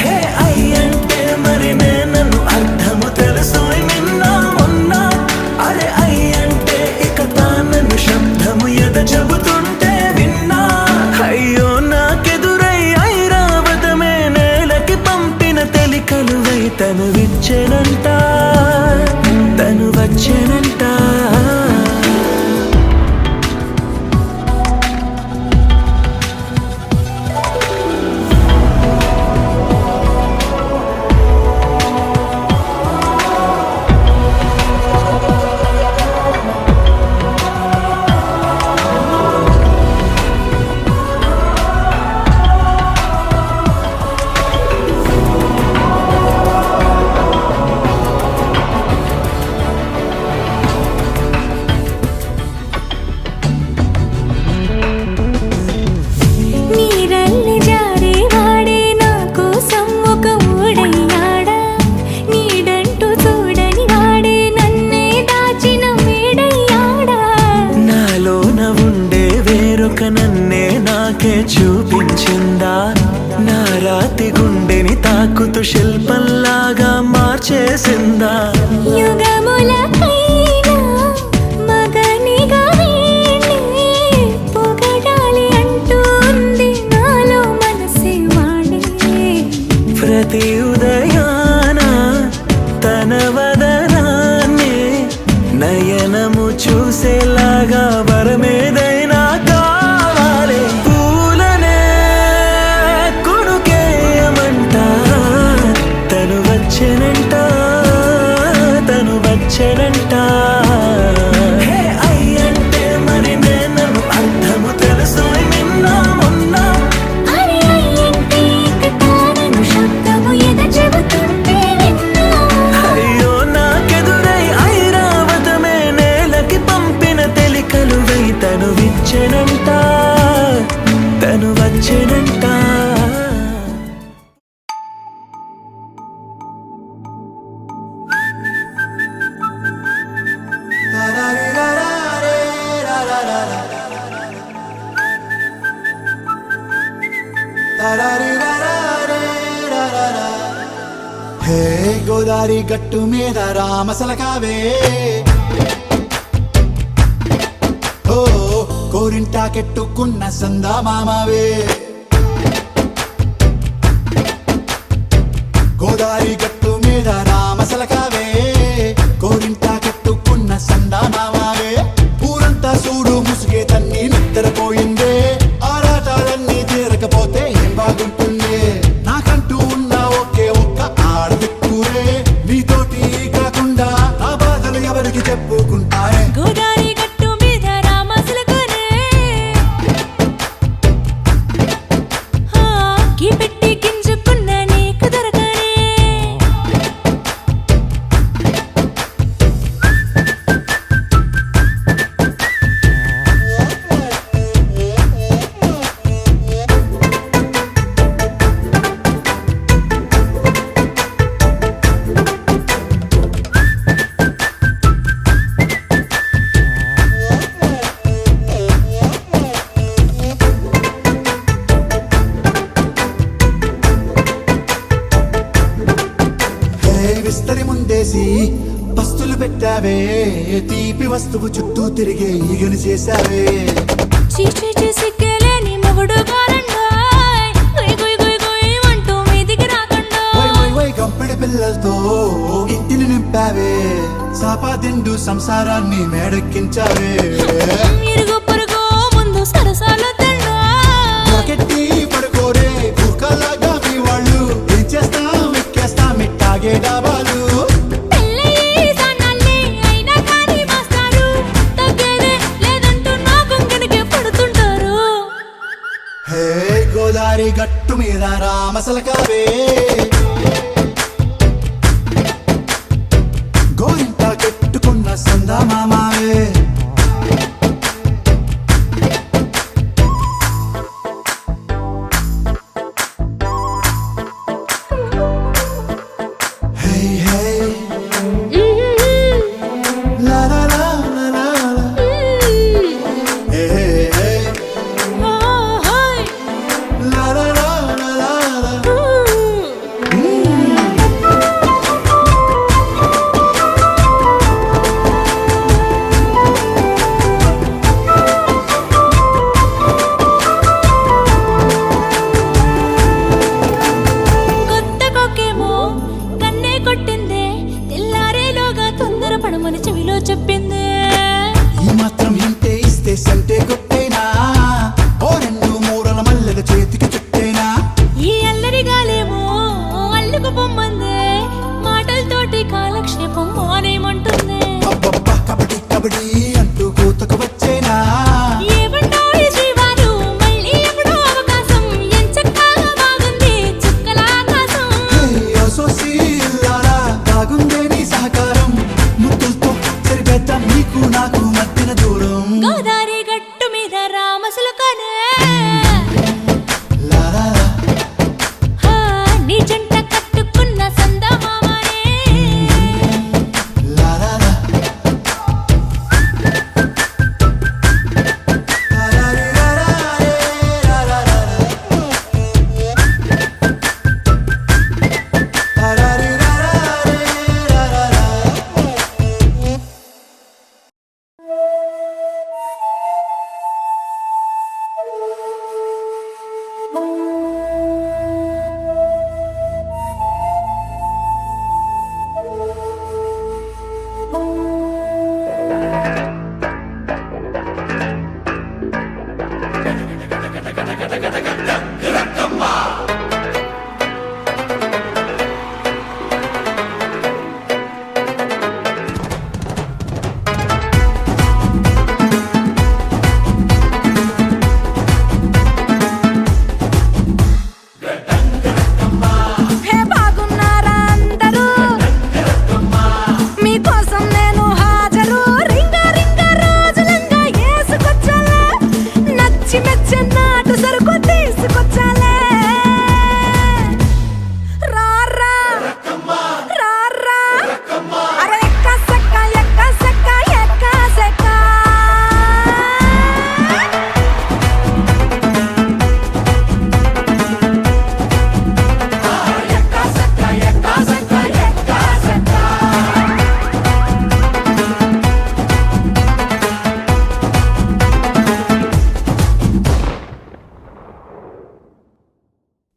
Speaker 2: హే అయ్యంటే మరి నన్ను అర్థము తెలుసు నిన్న మొన్న అరే అయ్యంటే ఇక తానను శబ్దము ఎద చెబుతుంటే విన్నా అయ్యో నాకెదురై ఐరావతమే నేలకి పంపిన తెలికలువై తను విచ్చెనంట తను వచ్చెనంట
Speaker 1: నీరల్లి జారే వాడే నా కోసం ఒక ఊడయ్యాడా నీడంటూ చూడని వాడే నన్నే దాచిన మేడయ్యాడా
Speaker 2: నాలోన ఉండే వేరొక నన్నే నాకే చూపించిందా నా రాతి గుండెని తాకుతూ శిల్పంలాగా మార్చేసిందా
Speaker 1: యుగములకైనా మగనిగా వీణ్ణి పొగడాలి అంటుంది నాలో మనసే వాడే
Speaker 2: ప్రతి ఉదయాన తన వదనాన్ని నయనము చూసేలాగా వరమేదైనా కావాలి పూలనే కొనుకేయమంట తను వచ్చెనంట తను వచ్చెనంట హే అయ్యంటే మరి నన్ను అర్థము తెలుసు నిన్న మొన్న
Speaker 1: అరే అయ్యంటే ఇక తానను శబ్దము ఎద చెబుతుంటే విన్నా
Speaker 2: అయ్యో నాకెదురై ఐరావతమే నేలకి పంపిన తెలికలువై తను విచ్చెనంట తను వచ్చెనంట
Speaker 3: హే గోదారి గట్టు మీద రామసలకావే ఓ కోరింటాకెట్టుకున్న సందా మామావే గోదారి గట్టు మీద రామసలకావే కోరింటాకెట్టుకున్న సందా మామావే ఊరంతా చూడు ముసుగే తన్ని నిద్రపోయిందే ఆరాటాలన్నీ తీరకపోతే ఏం బాగుంటుంది నాకంటూ ఉన్న ఒకే ఒక్క ఆడదిక్కురే నీతోటి కాకుండా నా బాధలు ఎవరికి చెప్పుకుంటారే
Speaker 1: గోదారి గట్టు మీద రామసులకనే పెట్టి గింజుకున్న నీకు దొరకనే
Speaker 3: విస్తరి ముందేసి పస్తులు పెట్టావే తీపి వస్తువు చుట్టూ తిరిగే ఈగని చేశావే
Speaker 1: చీచీ సిగ్గలేని మొగుడు కారండాయ్ గుయ్ గుయ్ గుయ్ గుయ్ అంటూ మీదికి రాకండా
Speaker 3: వై గంపెడి పిల్లలతో ఇంటిని నింపావే సాపాదిండు సంసారాన్ని మేడెక్కించావే
Speaker 1: ఇరుగు పొరుగు ముందు సరసాల తండా
Speaker 3: రాకెట్టి పడుకోరే కుక్కలాగా మీ వాళ్ళు ఏం చేస్తాం ఎక్కేస్తాం ఇట్టాగే డాబాలు
Speaker 1: పెళ్ళయి సన్నాల్ని అయినా కానీ మాస్తారు తగ్గేదే లేదంటూ నా కొంగనికే పడుతుంటారు
Speaker 3: హే గోదారి గట్టు మీద రామసలకావే గోరింట కట్టుకున్న సందా మామావే హే హే లా లా లా లా లా లా. హే హే హే
Speaker 1: ఓహోయ్
Speaker 3: లా లా లా లా లా లా.
Speaker 1: కొత్త కొక్కేమో కన్నే కొట్టిందే తెల్లారేలోగా తొందర పడమని చెవిలో చెప్పిందే
Speaker 3: ఈ మాత్రం హింటే ఇస్తే సంటే కొట్టేనా ఓ రెండు మూరల మల్లెల చేతికి చుట్టేనా
Speaker 1: ఈ అల్లరి గాలేమో అల్లుకు పొమ్మందే మాటలతోటి కాలక్షేపం మానేమంటుందే
Speaker 3: అబ్బబ్బా కబడ్డీ కబడ్డీ అంటూ కూతకు వచ్చేనా
Speaker 1: ఏమంటాయి శ్రీవారు మళ్ళీ ఎప్పుడో అవకాశం ఎంచక్కా బాగుంది చుక్కల ఆకాశం
Speaker 3: హే అసోసి ఇల్లారా బాగుందే నీ సహకారం ముద్దులతో సరిపెద్దాం నీకు నాకు మధ్యన దూరం
Speaker 1: గోదారి గట్టు మీద రామసులకనే
Speaker 3: లా లా లా.
Speaker 1: హా, నీ జంట కట్టుకున్న సందమామనే
Speaker 3: లా లా లా. లా లా రీ లా లా రే, లా లా లా లా. లా లా రీ లా లా రే, లా లా లా.
Speaker 1: హే బాగున్నారా అందరూ మీకోసం నేను హాజరు రింగ రింగ రోజులంగా ఏసుకొచ్చాలే నచ్చి మెచ్చ నాటు సరుకు తీసుకొచ్చాలే రారా రారా అరే ఎక్క సెక్క ఎక్క సెక్క ఎక్క సెక్క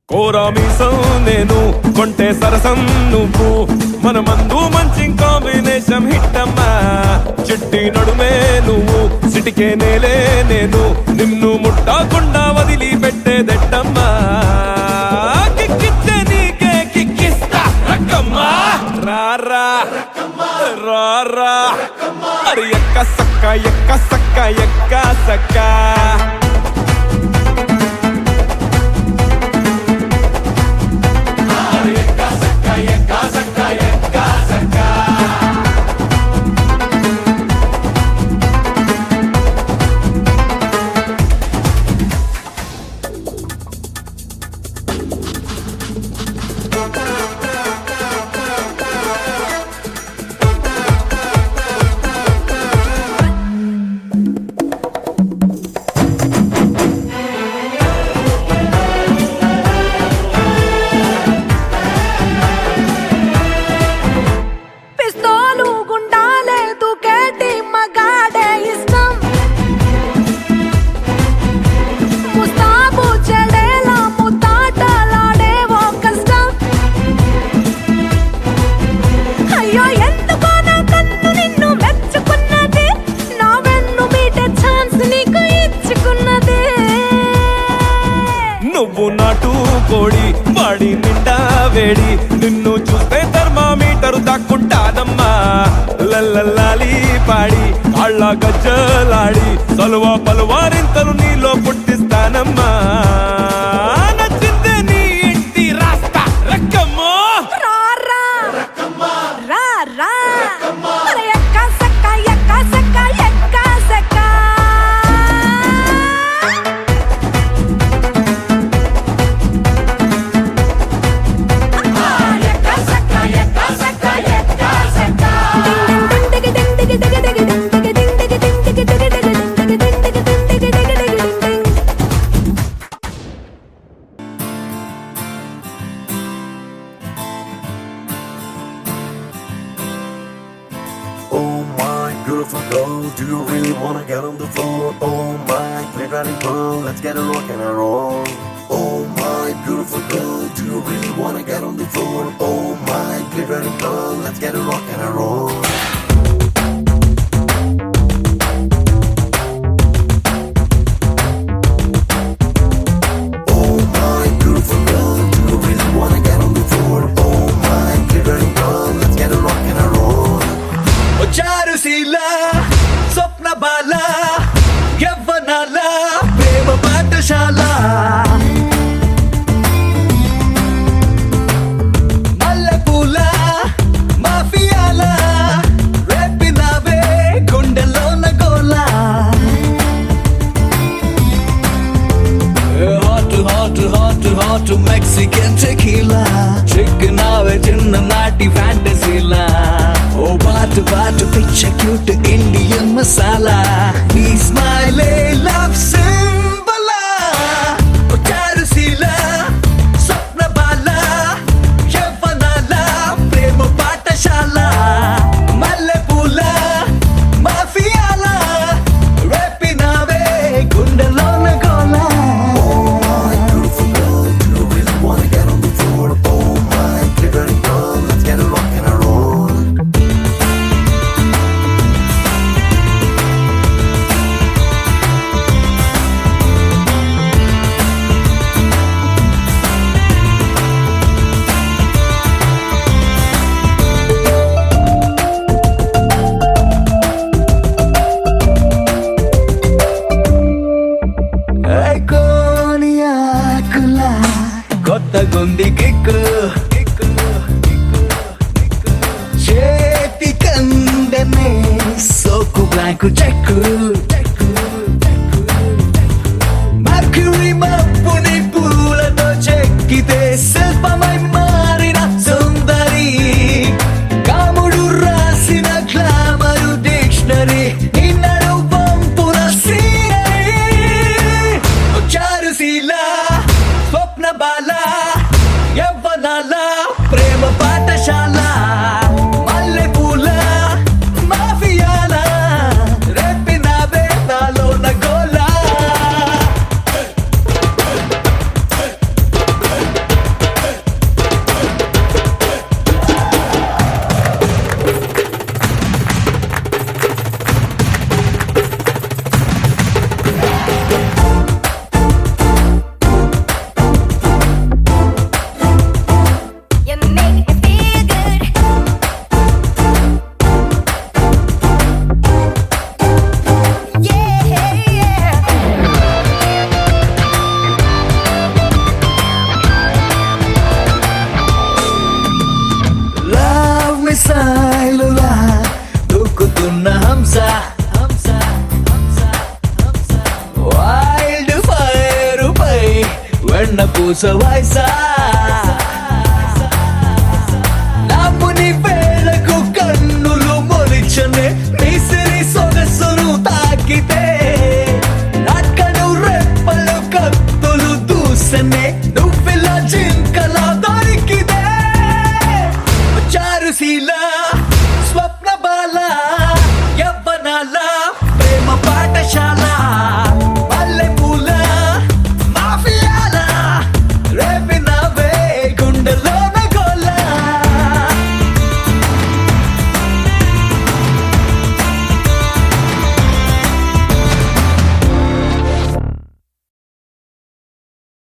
Speaker 6: కోరా మీసం నేను కొంటే సరసం నువ్వు మన మందు మంచి కాంబినేషన్ హిట్టమ్మా చిట్టి నడుమే నువ్వు సిటికే నేలే నేను నిన్ను ముట్టకుండా వదిలి పెట్టేదెట్టమ్మా కిక్కిచ్చే నీకే కిక్కిస్తా రక్కమ్మా రారా రారా అరే ఎక్క సక్క ఎక్క సక్క ఎక్క సక్క
Speaker 7: నువ్వు నాటు కోడి వాడి నిండా వేడి నిన్ను చూస్తే థర్మామీటరు దాక్కుంటానమ్మా లల్లల్లాలి పాడి కాళ్ళ గజ్జలాడి సలువ పలువారింతలు నీలో పుట్టిస్తానమ్మా నచ్చిందే నీ ఇంటి రాస్తా రక్కమ్మో
Speaker 1: రా రా రా అరే ఎక్క సక్క ఎక్క సక్క ఎక్క సక్క
Speaker 8: Oh my beautiful girl, do you really wanna get on the floor? Oh my glittering pearl, let's get a rock and a roll. Oh my beautiful girl, do you really wanna get on the floor? Oh my glittering pearl, let's get a rock and a roll. Oh my beautiful girl, do you really wanna get on the floor? Oh my glittering pearl, let's get a rock and a roll.
Speaker 2: Charusheela స్వప్న బాల యవ్వనాల ప్రేమ పాఠశాల మల్లెపూల మాఫియాల రేపినావే గుండెలోన గోలా hot Mexican tequila చిక్కునావే చిన్ననాటి ఫ్యాంటసీలా ఓ బాటు పిచ్చ cute Indian masala నీ స్మైలే love సింబలా ఓ చారుశీల స్వప్న బాల యవ్వనాల ప్రేమ పాఠశాల మల్లెపూల మాఫియాల రేపినావే గుండెలోన గోలా
Speaker 8: My beautiful girl, do you really wanna get on the floor? Oh my glittering pearl, let's get a rock and a roll.
Speaker 2: కోనియాకులా కొత్త గుండి కిక్కు చేతి కందనే సోకు బ్లాంకు చెక్కు మర్క్యూరీ మప్పుని పూలతో చెక్కితే శిల్పమై మారిన సుందరి కాముడు రాసిన గ్లామరు డిక్షనరీ ఇన్నడు పంపున సీనరీ చారుశీల స్వప్న బాల యవ్వనాల ప్రేమ పాఠశాల మల్లెపూల మాఫియాల రేపినావే నాలోన గోలా
Speaker 4: You make me feel good. Yeah.
Speaker 2: Love మిసైలులా దూకుతున్న హంస వైల్డ్ ఫైర్ పై వెన్న పూస వయసా నాపుని వేళకు కన్నులు మొలిచనే నిసిరి సొగసును తాకితే